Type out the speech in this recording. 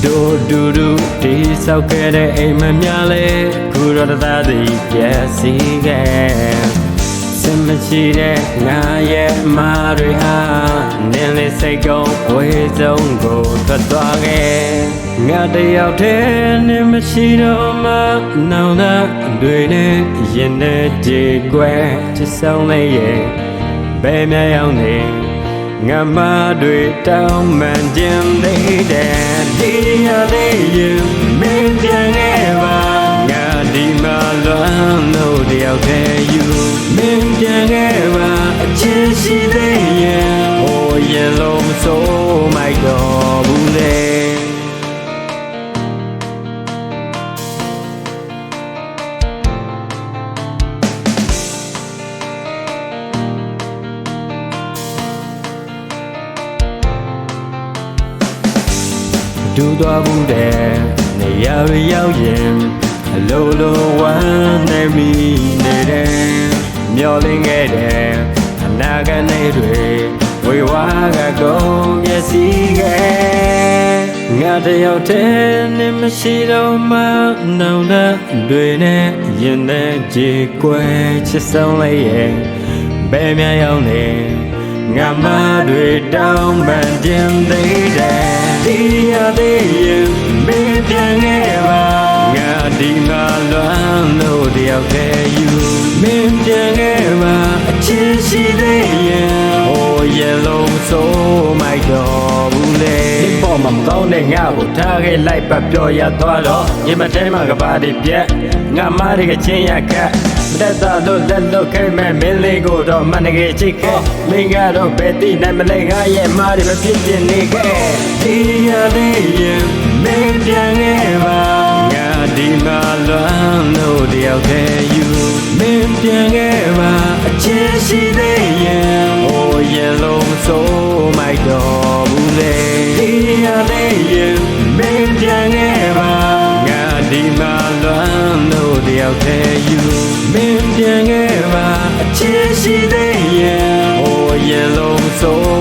do đi sau kia để em nhớ lấy cứ rồi ta đi về xí ghé xem mà chỉ để ngã ye mà rồi ha nên lấy say câu quay giống cô thật toa nghe ngã đây ao thế nên mà chỉ đâu mà nào đã đuổi nên yên để chỉ quay chỉ sau này ye bé mẹ ao này ngã mà đuổi tao màn chim đi đèn đi ở đây mình chẳng nghe và ngã đi mà loạn đâu điều thế you mình chẳng nghe và chỉ chỉ đây ôi yên lom số mai đó bu lênดูตัวบุเดในยาวเย็นโลโลวันในมีในแดงမျောလင်းခဲ့တဲ့အနာဂတ်နဲ့တွေဝေဝါကကုန်ပြည့်စည်ခဲ့ငါတယောက်တည်းနဲ့မရှိတော့မှနောင်တတွေနဲ့ရင်ထဲကြေကွယ်ချစ်ဆုံးလေးရဲ့ဘယ်များရောက်နေငါမတွေတောင်းပန်ခြင်းသေးတယ်ဒီရသေးရင်မင်းပြန်ခဲ့ပါငါဒီမှာလွမ်းလို့တယောက်တည်းယူမင်းပြန်ခဲ့ပါအချစ်ရှိသေးရင်ဟိုရဲ့လုံးစိုးမိုက်တော့ဘူးလေဒီပေါ်မှာမကောင်းတဲ့ငါ့ကိုထားခဲ့လိုက်ပါပြောရသွားတော့ဒီမထဲမှာကဘာတွေပြက်ငါမတွေကချင်းရခက်မတတ်တာလို့လက်လို့ခိုင်းမဲ့မင်းလေးကိုတော့မနခဲ့ချိတ်ခဲ့မင်းကတော့ဘယ်တိနိုင်မလဲငါရဲ့မားတွေမဖြစ်တင်နေခဲ့ဒီရသေးရင်မင်းပြန်ခဲ့ပါငါဒီမှာလွမ်းလို့တယောက်တည်းယူမင်းပြန်ခဲ့ပါအချစ်ရှိသေးရင်ဟိုရဲ့လုံးစိုးမိုက်တော့ဘူးလေဒီရသေးရင်မင်းပြန်ခဲ့ပါငါဒီမှာလွမ်းလို့တယောက်တည်းယူမင်းပြန်ခဲ့ပါအချစ်ရှိသေးရင်ဟိုရဲ့လုံးစိုး